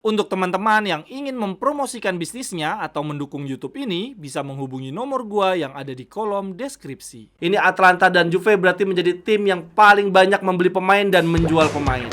Untuk teman-teman yang ingin mempromosikan bisnisnya atau mendukung YouTube ini, bisa menghubungi nomor gua yang ada di kolom deskripsi. Ini Atlanta dan Juve berarti menjadi tim yang paling banyak membeli pemain dan menjual pemain.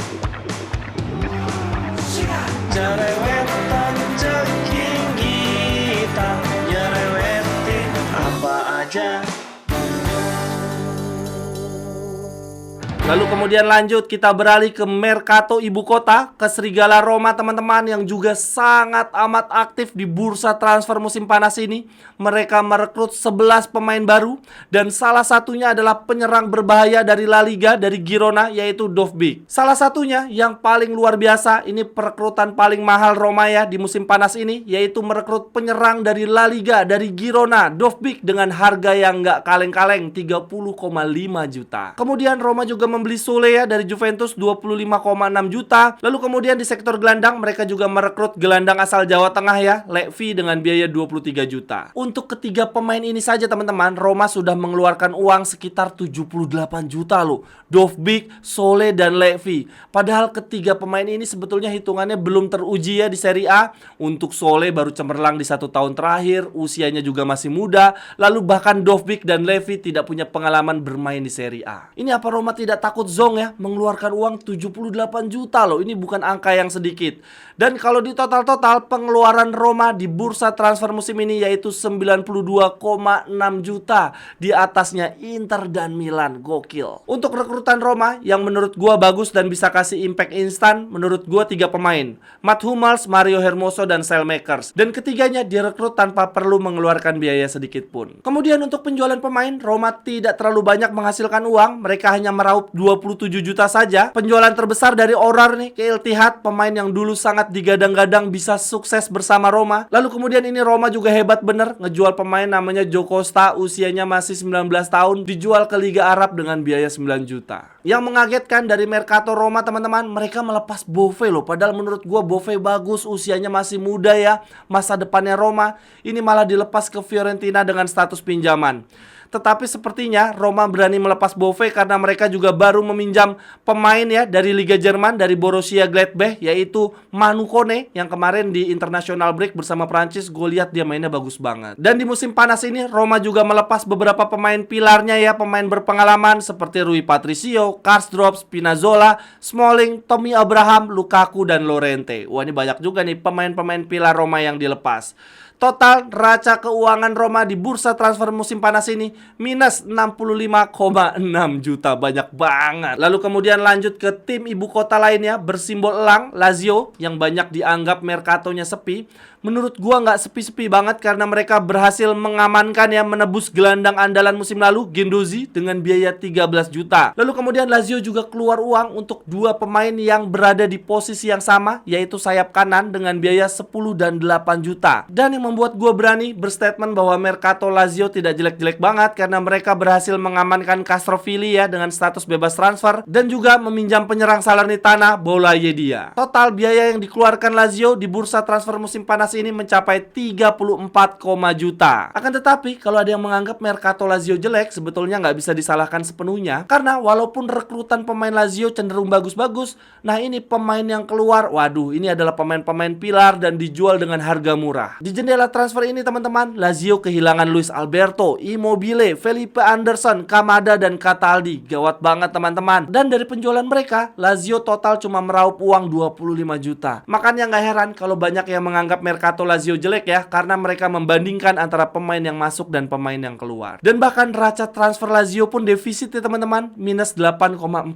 Lalu kemudian lanjut kita beralih ke Mercato ibu kota, ke Serigala Roma teman-teman, yang juga sangat amat aktif di bursa transfer musim panas ini. Mereka merekrut 11 pemain baru dan salah satunya adalah penyerang berbahaya dari La Liga, dari Girona, yaitu Dovbyk. Salah satunya yang paling luar biasa, ini perekrutan paling mahal Roma ya di musim panas ini, yaitu merekrut penyerang dari La Liga, dari Girona, Dovbyk, dengan harga yang nggak kaleng-kaleng, 30,5 juta. Kemudian Roma juga membeli Sule ya dari Juventus 25,6 juta. Lalu kemudian di sektor gelandang mereka juga merekrut gelandang asal Jawa Tengah ya, Levy, dengan biaya 23 juta. Untuk ketiga pemain ini saja teman-teman, Roma sudah mengeluarkan uang sekitar 78 juta loh. Dovbyk, Sole, dan Levy. Padahal ketiga pemain ini sebetulnya hitungannya belum teruji ya di Serie A. Untuk Sole baru cemerlang di 1 tahun terakhir, usianya juga masih muda. Lalu bahkan Dovbyk dan Levy tidak punya pengalaman bermain di Serie A. Ini apa Roma tidak takut zong ya mengeluarkan uang 78 juta loh. Ini bukan angka yang sedikit. Dan kalau di total-total pengeluaran Roma di bursa transfer musim ini yaitu 92,6 juta. Di atasnya Inter dan Milan. Gokil. Untuk rekrutan Roma yang menurut gua bagus dan bisa kasih impact instan, menurut gua 3 pemain: Mats Hummels, Mario Hermoso, dan Saelemaekers. Dan ketiganya direkrut tanpa perlu mengeluarkan biaya sedikit pun. Kemudian untuk penjualan pemain, Roma tidak terlalu banyak menghasilkan uang. Mereka hanya meraup 27 juta saja. Penjualan terbesar dari Orar nih ke Etihad, pemain yang dulu sangat digadang-gadang bisa sukses bersama Roma. Lalu kemudian ini Roma juga hebat bener, ngejual pemain namanya Joe Costa, usianya masih 19 tahun, dijual ke Liga Arab dengan biaya 9 juta. Yang mengagetkan dari Mercato Roma teman-teman, mereka melepas Bove loh. Padahal menurut gua Bove bagus, usianya masih muda ya, masa depannya Roma. Ini malah dilepas ke Fiorentina dengan status pinjaman. Tetapi sepertinya Roma berani melepas Bove karena mereka juga baru meminjam pemain ya dari Liga Jerman, dari Borussia Gladbach, yaitu Manu Kone, yang kemarin di international break bersama Prancis gue lihat dia mainnya bagus banget. Dan di musim panas ini Roma juga melepas beberapa pemain pilarnya ya, pemain berpengalaman seperti Rui Patricio, Karsdorp, Spinazzola, Smalling, Tommy Abraham, Lukaku, dan Llorente. Wah, ini banyak juga nih pemain-pemain pilar Roma yang dilepas. Total raca keuangan Roma di bursa transfer musim panas ini minus 65,6 juta. Banyak banget. Lalu kemudian lanjut ke tim ibu kota lainnya bersimbol elang, Lazio, yang banyak dianggap merkatonya sepi. Menurut gua nggak sepi-sepi banget karena mereka berhasil mengamankan ya, menebus gelandang andalan musim lalu, Guendouzi, dengan biaya 13 juta. Lalu kemudian Lazio juga keluar uang untuk 2 pemain yang berada di posisi yang sama, yaitu sayap kanan dengan biaya 10 dan 8 juta. Dan yang membuat gue berani berstatement bahwa Mercato Lazio tidak jelek-jelek banget karena mereka berhasil mengamankan Castrovilli ya dengan status bebas transfer, dan juga meminjam penyerang Salernitana, Boulaye-Dia. Total biaya yang dikeluarkan Lazio di bursa transfer musim panas ini mencapai 34, juta. Akan tetapi kalau ada yang menganggap Mercato Lazio jelek, sebetulnya nggak bisa disalahkan sepenuhnya, karena walaupun rekrutan pemain Lazio cenderung bagus-bagus, nah ini pemain yang keluar, waduh, ini adalah pemain-pemain pilar dan dijual dengan harga murah. Di jendela transfer ini teman-teman, Lazio kehilangan Luis Alberto, Immobile, Felipe Anderson, Kamada, dan Cataldi. Gawat banget teman-teman. Dan dari penjualan mereka, Lazio total cuma meraup uang 25 juta. Makanya nggak heran kalau banyak yang menganggap Mercato Lazio jelek ya, karena mereka membandingkan antara pemain yang masuk dan pemain yang keluar. Dan bahkan raca transfer Lazio pun defisit ya teman-teman, minus 8,45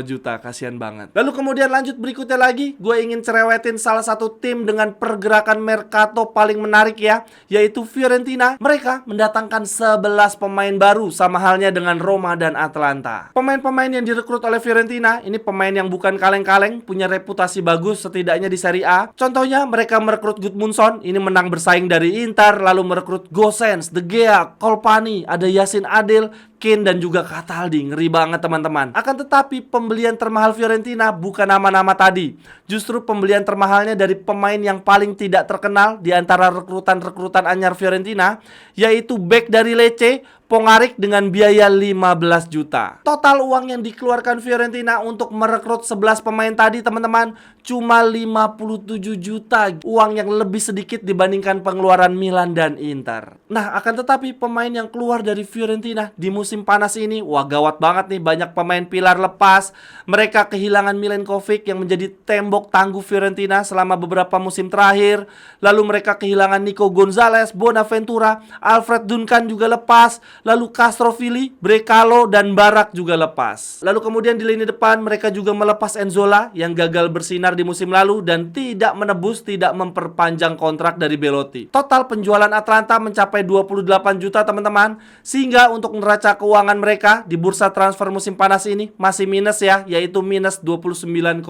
juta. Kasian banget. Lalu kemudian lanjut berikutnya lagi, gue ingin cerewetin salah satu tim dengan pergerakan Mercato paling menarik ya, yaitu Fiorentina. Mereka mendatangkan 11 pemain baru, sama halnya dengan Roma dan Atlanta. Pemain-pemain yang direkrut oleh Fiorentina ini pemain yang bukan kaleng-kaleng, punya reputasi bagus setidaknya di Serie A. Contohnya mereka merekrut Gudmundsson, ini menang bersaing dari Inter. Lalu merekrut Gosens, De Gea, Kolpani, ada Yassin Adil, Kane, dan juga Cataldi. Ngeri banget teman-teman. Akan tetapi pembelian termahal Fiorentina bukan nama-nama tadi. Justru pembelian termahalnya dari pemain yang paling tidak terkenal di antara rekrutan-rekrutan anyar Fiorentina, yaitu bek dari Lecce, Pongarik dengan biaya 15 juta. Total uang yang dikeluarkan Fiorentina untuk merekrut 11 pemain tadi teman-teman cuma 57 juta. Uang yang lebih sedikit dibandingkan pengeluaran Milan dan Inter. Nah, akan tetapi pemain yang keluar dari Fiorentina di musim panas ini, wah gawat banget nih, banyak pemain pilar lepas. Mereka kehilangan Milenkovic yang menjadi tembok tangguh Fiorentina selama beberapa musim terakhir. Lalu mereka kehilangan Nico Gonzalez, Bonaventura, Alfred Duncan juga lepas. Lalu Castrovilli, Brecalo, dan Barak juga lepas. Lalu kemudian di lini depan mereka juga melepas Enzola yang gagal bersinar di musim lalu dan tidak menebus, tidak memperpanjang kontrak dari Belotti. Total penjualan Atalanta mencapai 28 juta teman-teman. Sehingga untuk neraca keuangan mereka di bursa transfer musim panas ini masih minus ya, yaitu minus 29,5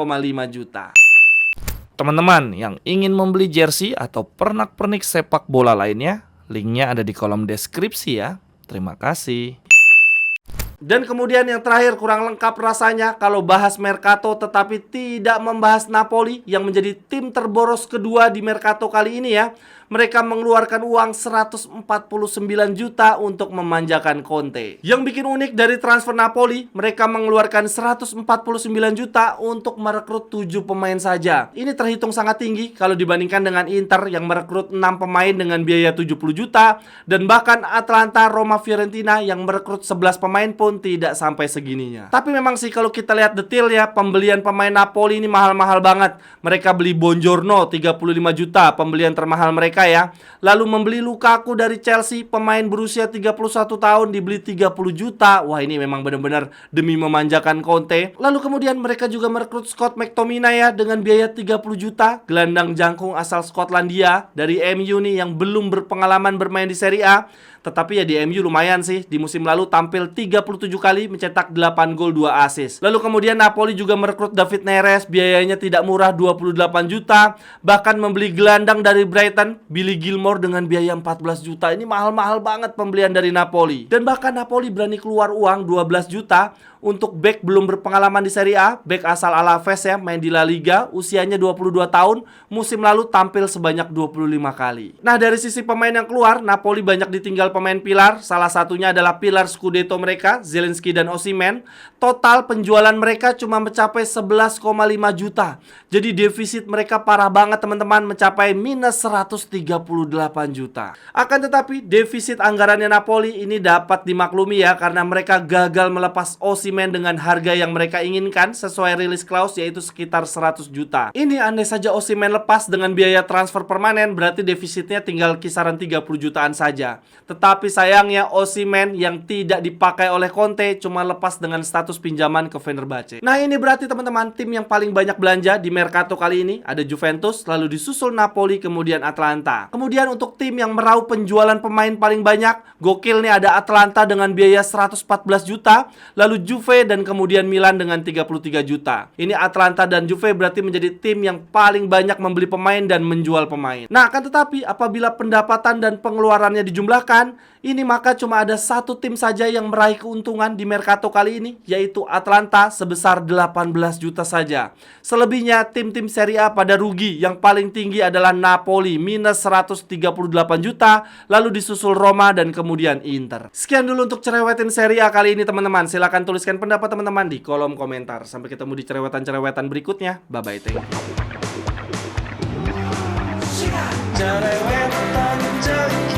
juta. Teman-teman yang ingin membeli jersey atau pernak-pernik sepak bola lainnya, linknya ada di kolom deskripsi ya. Terima kasih. Dan kemudian yang terakhir, kurang lengkap rasanya kalau bahas Mercato tetapi tidak membahas Napoli yang menjadi tim terboros kedua di Mercato kali ini ya. Mereka mengeluarkan uang 149 juta untuk memanjakan Conte. Yang bikin unik dari transfer Napoli, mereka mengeluarkan 149 juta untuk merekrut 7 pemain saja. Ini terhitung sangat tinggi kalau dibandingkan dengan Inter yang merekrut 6 pemain dengan biaya 70 juta. Dan bahkan Atalanta, Roma, Fiorentina yang merekrut 11 pemain pun tidak sampai segininya. Tapi memang sih kalau kita lihat detail ya, pembelian pemain Napoli ini mahal-mahal banget. Mereka beli Buongiorno 35 juta, pembelian termahal mereka ya. Lalu membeli Lukaku dari Chelsea, pemain berusia 31 tahun, dibeli 30 juta. Wah, ini memang benar-benar demi memanjakan Conte. Lalu kemudian mereka juga merekrut Scott McTominay ya dengan biaya 30 juta, gelandang jangkung asal Skotlandia dari MU nih yang belum berpengalaman bermain di Serie A. Tetapi ya di MU lumayan sih, di musim lalu tampil 37 kali, mencetak 8 gol 2 assist. Lalu kemudian Napoli juga merekrut David Neres, biayanya tidak murah 28 juta. Bahkan membeli gelandang dari Brighton, Billy Gilmore dengan biaya 14 juta. Ini mahal-mahal banget pembelian dari Napoli. Dan bahkan Napoli berani keluar uang 12 juta untuk bek belum berpengalaman di Serie A, bek asal Alaves ya, main di La Liga, usianya 22 tahun, musim lalu tampil sebanyak 25 kali. Nah, dari sisi pemain yang keluar, Napoli banyak ditinggal pemain pilar, salah satunya adalah pilar Scudetto mereka, Zielinski dan Osimhen. Total penjualan mereka cuma mencapai 11,5 juta. Jadi defisit mereka parah banget teman-teman, mencapai minus 138 juta. Akan tetapi defisit anggarannya Napoli ini dapat dimaklumi ya, karena mereka gagal melepas Osimhen dengan harga yang mereka inginkan sesuai rilis clause, yaitu sekitar 100 juta. Ini andai saja Osimhen lepas dengan biaya transfer permanen, berarti defisitnya tinggal kisaran 30 jutaan saja. Tetapi sayangnya Osimhen yang tidak dipakai oleh Conte cuma lepas dengan status pinjaman ke Fenerbahce. Nah, ini berarti teman-teman tim yang paling banyak belanja di Mercato kali ini ada Juventus, lalu disusul Napoli, kemudian Atalanta. Kemudian untuk tim yang meraup penjualan pemain paling banyak, gokil nih, ada Atalanta dengan biaya 114 juta, lalu Juve dan kemudian Milan dengan 33 juta. Ini Atalanta dan Juve berarti menjadi tim yang paling banyak membeli pemain dan menjual pemain. Nah, akan tetapi apabila pendapatan dan pengeluarannya dijumlahkan, ini maka cuma ada satu tim saja yang meraih keuntungan di Mercato kali ini, yaitu Atalanta sebesar 18 juta saja. Selebihnya tim-tim Serie A pada rugi. Yang paling tinggi adalah Napoli minus 138 juta, lalu disusul Roma dan kemudian Inter. Sekian dulu untuk cerewetin Serie A kali ini teman-teman. Silahkan tuliskan pendapat teman-teman di kolom komentar. Sampai ketemu di cerewetan-cerewetan berikutnya. Bye-bye, thank you. Cerewetan